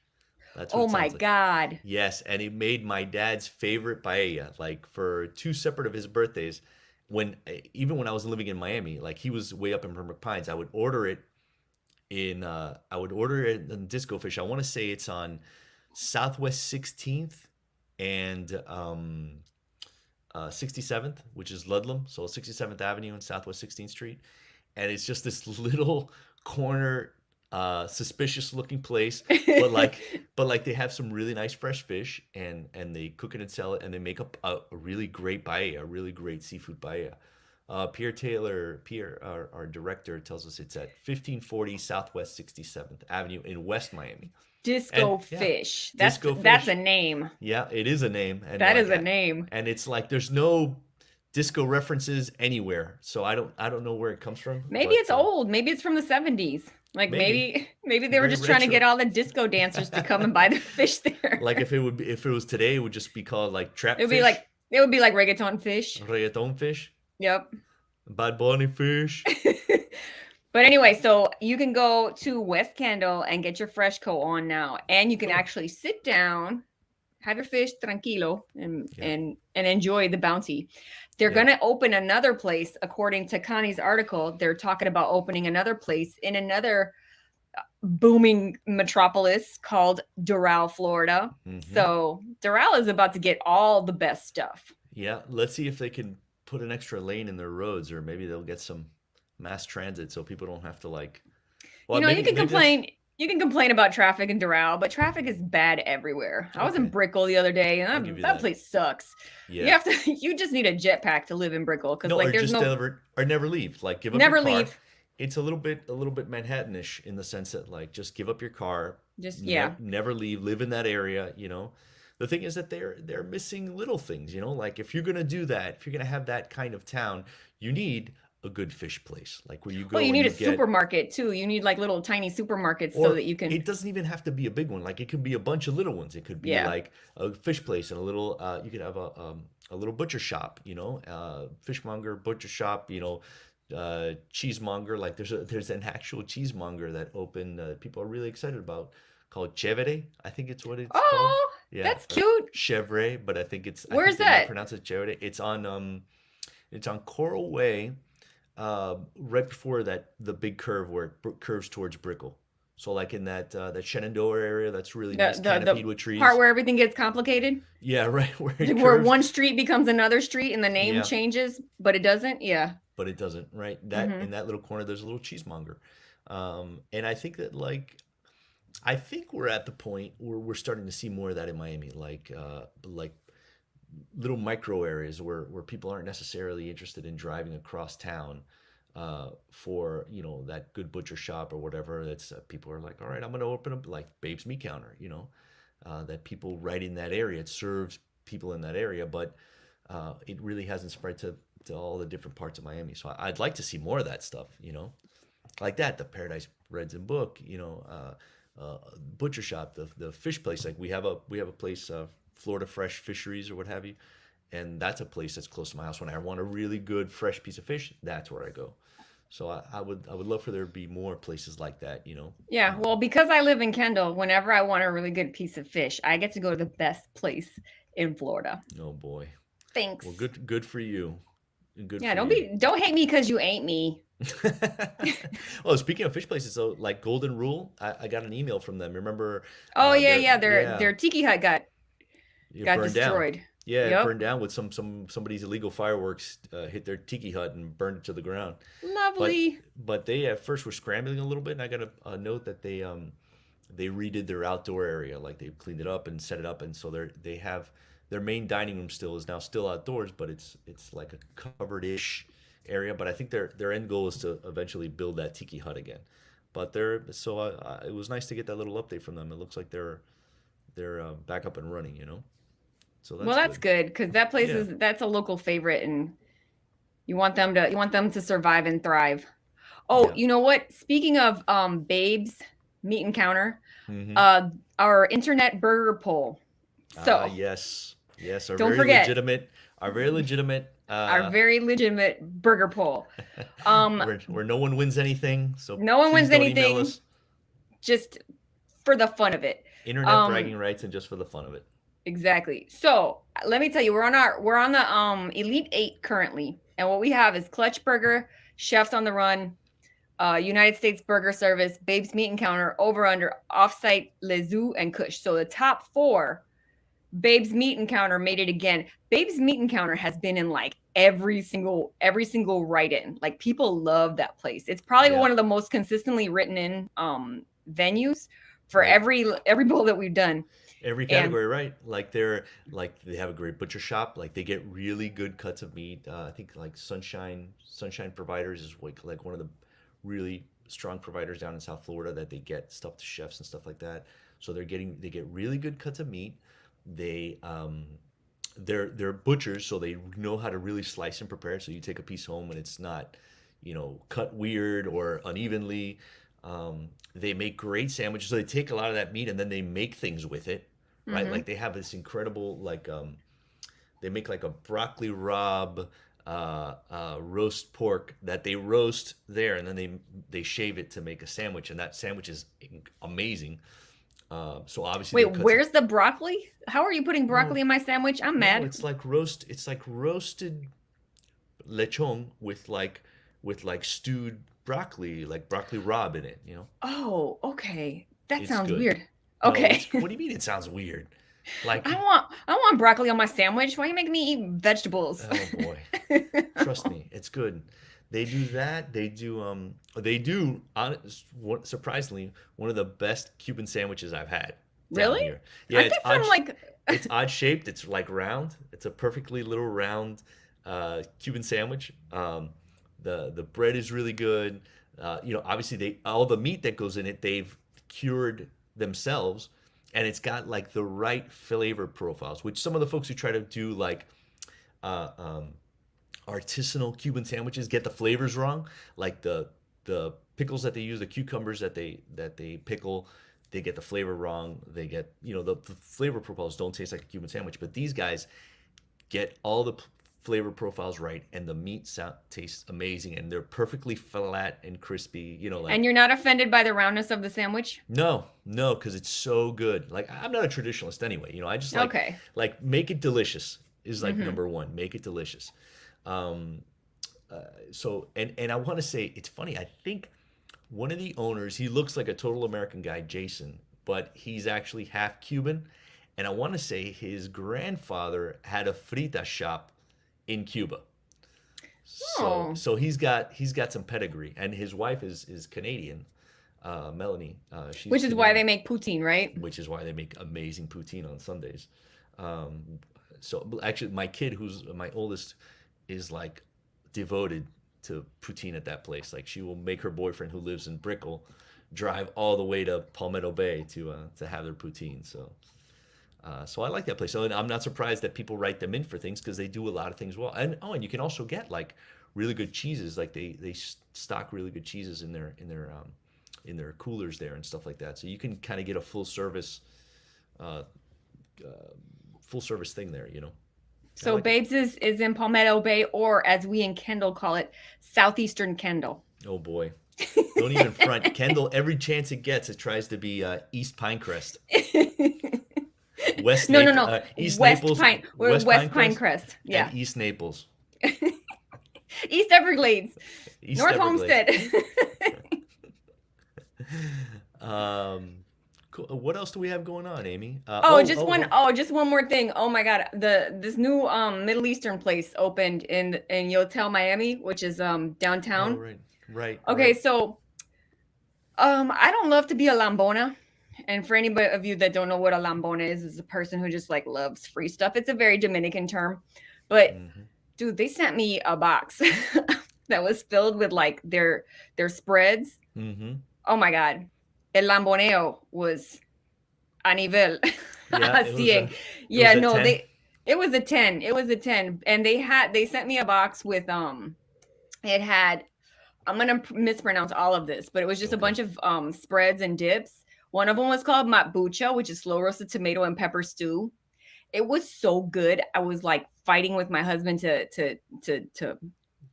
That's what oh it my sounds like. God. Yes, and he made my dad's favorite paella, like for two separate of his birthdays. Even when I was living in Miami, like he was way up in Pembroke Pines, I would order it in Disco Fish. I want to say it's on Southwest 16th and 67th, which is Ludlam, so 67th Avenue and Southwest 16th Street, and it's just this little corner, suspicious looking place, but like they have some really nice fresh fish, and they cook it and sell it, and they make up a really great paella, a really great seafood paella. Pierre, our director, tells us it's at 1540 Southwest 67th Avenue in West Miami. Disco And yeah, Fish. Disco That's Fish. a name. Yeah, it is a name, and That like, is a name. and it's like there's no disco references anywhere, so I don't know where it comes from, Maybe but it's old. Maybe it's from the 70s. Like maybe maybe they were very just trying to retro. get all the disco dancers to come and buy the fish there. Like if it was today, it would just be called like trap It would be fish, like it would be like reggaeton fish. reggaeton fish, Yep. Bad Bunny fish. But anyway, so you can go to West Kendall and get your Freshco on now, and you can Cool. actually sit down, have your fish tranquilo, Yeah. and enjoy the bounty. They're Yeah. gonna open another place, according to Connie's article. They're talking about opening another place in another booming metropolis called Doral, Florida. hmm So Doral is about to get all the best stuff. Yeah, let's see if they can put an extra lane in their roads, or maybe they'll get some mass transit so people don't have to like. Well, You maybe can maybe that's complain. You can complain about traffic in Doral, but traffic is bad everywhere. I was in okay. Brickell the other day, I'll and give you that that. place sucks. You Yeah. have to. You just need a jetpack to live in Brickell because No, like or there's just no never leave. Like give up never your car. leave. It's a little bit Manhattanish in the sense that like just give up your car, Just yeah. never leave, live in that area. The thing is that they're missing little things, like if you're gonna do that, if you're gonna have that kind of town, you need a good fish place, like where you go Well, you and need you a get. supermarket too. You need like little tiny supermarkets so Or that you can. it doesn't even have to be a big one. Like it could be a bunch of little ones. It could be Yeah. like a fish place and a little. You could have a little butcher shop. Fishmonger, butcher shop. Cheesemonger. Like there's an actual cheesemonger that opened. People are really excited about, called Chevre. I think it's what it's called. Oh, Yeah, that's or cute. Chevre, but I think Where's they might that? pronounce it Chevre. It's on Coral Way, right before the big curve where it curves towards Brickell. So like in that Shenandoah area, that's really nice, canopied with The part trees. where everything gets complicated, Yeah, right where it where curves. one street becomes another street and the name Yeah, changes, but it doesn't. Yeah. but it doesn't. Right, that Hmm. in that little corner, there's a little cheesemonger, and I think that I think we're at the point where we're starting to see more of that in Miami, like little micro areas where people aren't necessarily interested in driving across town. for that good butcher shop or whatever. That's people are like, all right, I'm gonna open up like Babe's Meat Counter. That people right in that area. It serves people in that area, but it really hasn't spread to all the different parts of Miami. So I'd like to see more of that stuff. Like that, the Paradise Breads and Book. Butcher shop, the fish place. Like we have a place, Florida Fresh Fisheries or what have you, and that's a place that's close to my house. When I want a really good fresh piece of fish, that's where I go. So I would love for there to be more places like that. Yeah, well, because I live in Kendall, whenever I want a really good piece of fish, I get to go to the best place in Florida. Oh boy. Thanks. Well, good for you. Good Yeah, for you. don't hate me because you ain't me. Well, speaking of fish places, so like Golden Rule, I got an email from them. Remember, Oh yeah, their yeah, their yeah, their tiki hut it got burned down. destroyed. Yeah, it Yep. burned down with somebody's illegal fireworks hit their tiki hut and burned it to the ground. But Lovely. but they at first were scrambling a little bit, and I got a note that they redid their outdoor area, like they cleaned it up and set it up, and so they have their main dining room still outdoors, but it's like a covered-ish area. But I think their end goal is to eventually build that tiki hut again. But it was nice to get that little update from them. It looks like they're back up and running, so Well, that's that's good. good because that place Yeah, that's a local favorite, and you want them to survive and thrive. Oh, yeah. you know what? Speaking of Babes Meat Encounter, Hmm. uh, our internet burger poll. Ah, So yes, yes, don't forget our very legitimate, our very legitimate burger poll. Um, where no one wins anything. So no one please wins don't email anything, us. just for the fun of it. Internet Um, bragging rights and just for the fun of it. exactly. So let me tell you, we're on the Elite Eight currently, and what we have is Clutch Burger, Chefs on the Run, United States Burger Service, Babes Meat Encounter, Over Under, Offsite, Lezu, and Kush. So the top four, Babes Meat Encounter made it again. Babes Meat Encounter has been in like every single write-in. Like people love that place. It's probably Yeah, one of the most consistently written in venues for right. every bowl that we've done. Every And category, right? Like they have a great butcher shop. Like they get really good cuts of meat. I think like Sunshine Providers is like one of the really strong providers down in South Florida that they get stuff to chefs and stuff like that. So they get really good cuts of meat. They they're butchers, so they know how to really slice and prepare. So you take a piece home and it's not, cut weird or unevenly. They make great sandwiches. So they take a lot of that meat and then they make things with it, right? mhm. Like they have this incredible they make like a broccoli rabe roast pork that they roast there, and then they shave it to make a sandwich, and that sandwich is amazing. So obviously Wait, their cuts. where's the broccoli? How are you putting No, broccoli in my sandwich? I'm no, mad. it's like roasted lechon with like stewed broccoli, like broccoli rabe in it. Oh, okay. That It's sounds good. weird. No, Okay. it's what do you mean it sounds weird? Like, I want broccoli on my sandwich. Why are you making me eat vegetables? oh boy. Trust me, it's good. They do that. Surprisingly, one of the best Cuban sandwiches I've had down Really? here. Yeah, Aren't they from like it's odd shaped. It's like round. It's a perfectly little round Cuban sandwich. The bread is really good. Obviously they all the meat that goes in it, they've cured themselves, and it's got like the right flavor profiles, which some of the folks who try to do like uh, um, artisanal Cuban sandwiches get the flavors wrong. Like the pickles that they use, the cucumbers that they pickle, they get the flavor wrong. They get the flavor profiles don't taste like a Cuban sandwich, but these guys get all the flavor profiles right, and the tastes amazing, and they're perfectly flat and crispy. and Like you're not offended by the roundness of the sandwich? no, no, because it's so good. Like I'm not a traditionalist anyway. I just Okay. like make it delicious is like Hmm. number one. Make it delicious. Um, so and I want to say it's funny. I think one of the owners, he looks like a total American guy, Jason, but he's actually half Cuban. And I want to say his grandfather had a frita shop in Cuba. So Oh, so he's got some pedigree, and his wife is Canadian, Melanie. She's which is why Canadian, they make poutine, right? which is why they make amazing poutine on Sundays. So actually, my kid, who's my oldest, is like devoted to poutine at that place. Like she will make her boyfriend who lives in Brickell drive all the way to Palmetto Bay to have their poutine. So I like that place. So and I'm not surprised that people write them in for things because they do a lot of things well. And you can also get like really good cheeses. Like they stock really good cheeses in their coolers there and stuff like that. So you can kind of get a uh, full service thing there. You know. I So like it. Babes is in Palmetto Bay, or as we in Kendall call it, Southeastern Kendall. Oh boy. Don't even front. Kendall, every chance it gets, it tries to be East Pinecrest, No, no, no. East West Naples, Pine. We're West West Pinecrest, Pinecrest. and Yeah. East Naples, East Everglades. East North Everglades. Homestead. Um, cool. What else do we have going on, Amy? Just one more thing. Oh my God. This new Middle Eastern place opened in Yotel, Miami, which is Oh, downtown. right, Okay, right. so I don't love to be a lambona. And for anybody of you that don't know what a lambona is a person who just like loves free stuff. It's a very Dominican term. But Hmm. dude, they sent me a box that was filled with like their spreads. Hmm. Oh my God. El lamboneo was a nivel Yeah, a 100. it was Yeah, a no, 10. it was a 10. It was a 10. And they sent me a box with it had, I'm gonna mispronounce all of this, but it was just a Okay. bunch of spreads and dips. One of them was called matbucha, which is slow roasted tomato and pepper stew. It was so good. I was like fighting with my husband to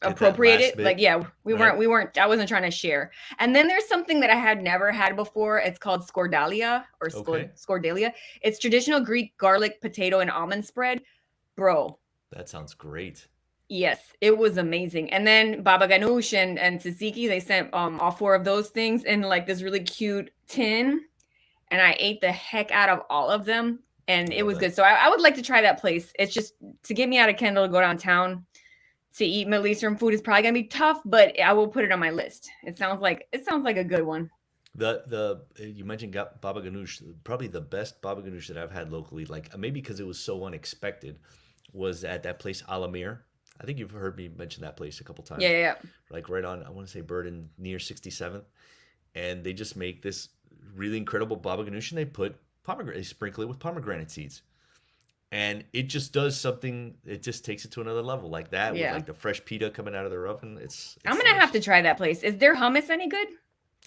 Get that appropriate last it. Like, bit, yeah, right? I wasn't trying to share. And then there's something that I had never had before. It's called scordalia or Okay. scordalia. It's traditional Greek garlic, potato, and almond spread. Bro, That sounds great. yes, it was amazing. And then baba ganoush and tzatziki, they sent all four of those things in like this really cute tin. And I ate the heck out of all of them. And it Love was that. good. So I would like to try that place. It's just to get me out of Kendall to go downtown to eat Middle Eastern food is probably gonna be tough, but I will put it on my list. It sounds like a good one. The you mentioned baba ganoush. Probably the best baba ganoush that I've had locally, like maybe because it was so unexpected, was at that place Alamir. I think you've heard me mention that place a couple Yeah, times. yeah, yeah. Like right on, I want to say Burden near 67th, and they just make this really incredible baba ganoush, and they put pomegranate, they sprinkle it with pomegranate seeds, and it just does something. It just takes it to another level, like that with Yeah. like the fresh pita coming out of their oven. I'm It's gonna have to delicious. try that place. Is their hummus any good?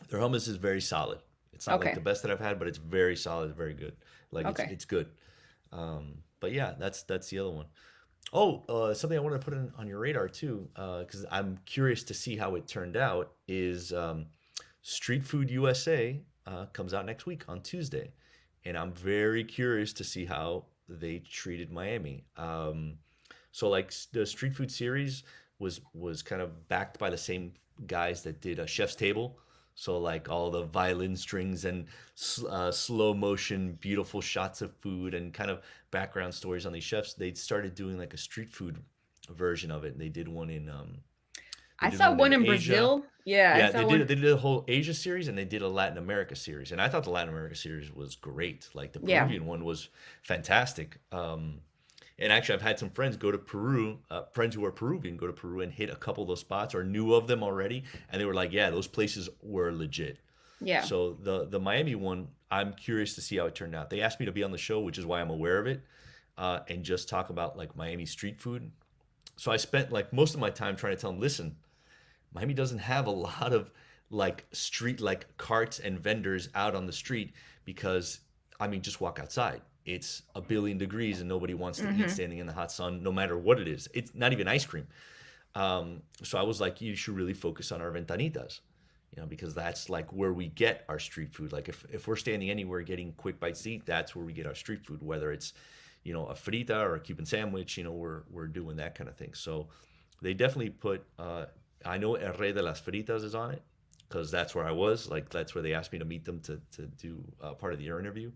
Their hummus is very solid. It's not like the Okay. best that I've had, but it's very solid, very good. Like Okay. it's good. But yeah, that's the other one. Oh, something I wanted to put on your radar too, because I'm curious to see how it turned out. Is Street Food USA comes out next week on Tuesday, and I'm very curious to see how they treated Miami. So like the Street Food series was kind of backed by the same guys that did a Chef's Table. So like all the violin strings and slow motion, beautiful shots of food and kind of background stories on these chefs. They started doing like a street food version of it. And they I did saw one one in in Asia. Brazil. Yeah, I Yeah, saw one. they did a whole Asia series and they did a Latin America series. And I thought the Latin America series was great. Like the Yeah. Peruvian one was fantastic. And actually, I've had some friends go to Peru, friends who are Peruvian go to Peru and hit a couple of those spots or knew of them already, and they were like, "Yeah, those places were legit." Yeah. So the Miami one, I'm curious to see how it turned out. They asked me to be on the show, which is why I'm aware of it, and just talk about like Miami street food. So I spent like most of my time trying to tell them, listen, Miami doesn't have a lot of like street like carts and vendors out on the street because I mean just walk outside. It's a billion degrees and nobody wants to eat Hmm. standing in the hot sun, no matter what it is. It's not even ice cream. So I was like, you should really focus on our ventanitas, because that's like where we get our street food. Like if we're standing anywhere getting quick bites to eat, that's where we get our street food. Whether it's, a frita or a Cuban sandwich, we're doing that kind of thing. So they definitely put. I know El Rey de las Fritas is on it because that's where I was. Like that's where they asked me to meet them to do part of the interview.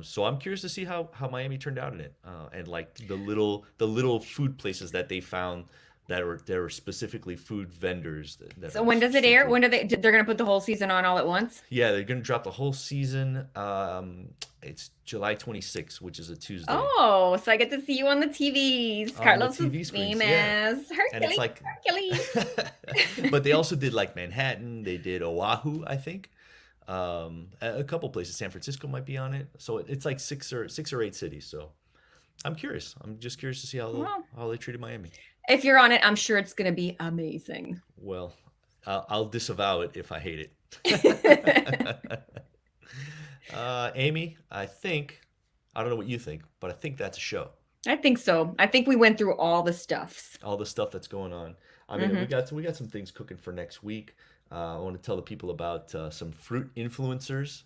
So I'm curious to see how Miami turned out in it, and like the little food places that they found there are specifically food vendors that So are when does it street air? food. When do they're gonna put the whole season on all at once? Yeah, they're gonna drop the whole season. It's July 26th, which is a Tuesday. Oh, so I get to see you on the TVs. On the Carlos TV is screens, yeah. famous. And it's Hercules, like, Hercules. but they also did like Manhattan. They did Oahu, I think. A couple places. San Francisco might be on it. So it's like six or eight cities. So I'm curious. I'm just curious to see Well, how they treated Miami. if you're on it, I'm sure it's gonna be amazing. Well, I'll disavow it if I hate it. Amy, I don't know what you think, but I think that's a show. I think so. I think we went through all the stuffs. All the stuff that's going on. I mean, we got some things cooking for next week. I want to tell the people about some fruit influencers.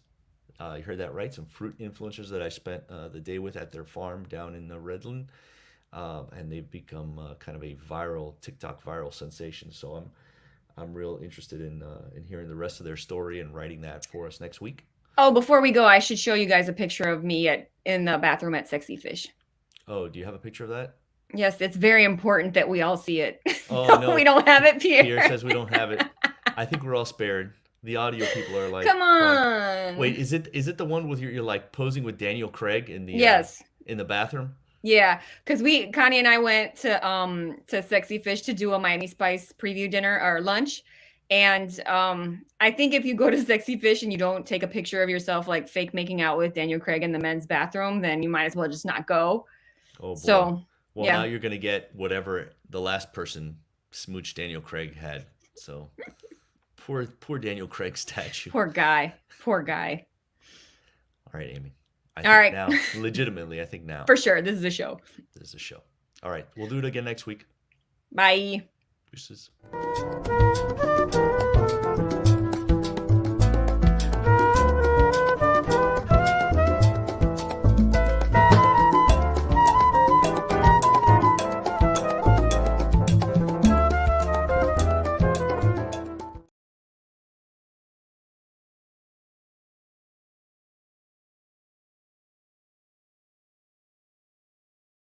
You heard that right? Some fruit influencers that I spent the day with at their farm down in Redland, and they've become kind of a TikTok viral sensation. So I'm real interested in hearing the rest of their story and writing that for us next week. Oh, before we go, I should show you guys a picture of me in the bathroom at Sexy Fish. Oh, do you have a picture of that? Yes, it's very important that we all see it. Oh, no. We don't have it, Pierre. Pierre says we don't have it. I think we're all spared. The audio people are like, come on. Wait, is it the one with you're like posing with Daniel Craig in the yes in the bathroom? Yeah, because Connie and I went to Sexy Fish to do a Miami Spice preview dinner or lunch. And I think if you go to Sexy Fish and you don't take a picture of yourself like fake making out with Daniel Craig in the men's bathroom, then you might as well just not go. Oh boy. So well, yeah. Now you're gonna get whatever the last person smooch Daniel Craig had. So poor Daniel Craig statue. Poor guy. Poor guy. All right, Amy. All right. Now, legitimately, I think now. For sure. This is a show. This is a show. All right. We'll do it again next week. Bye. Deuces.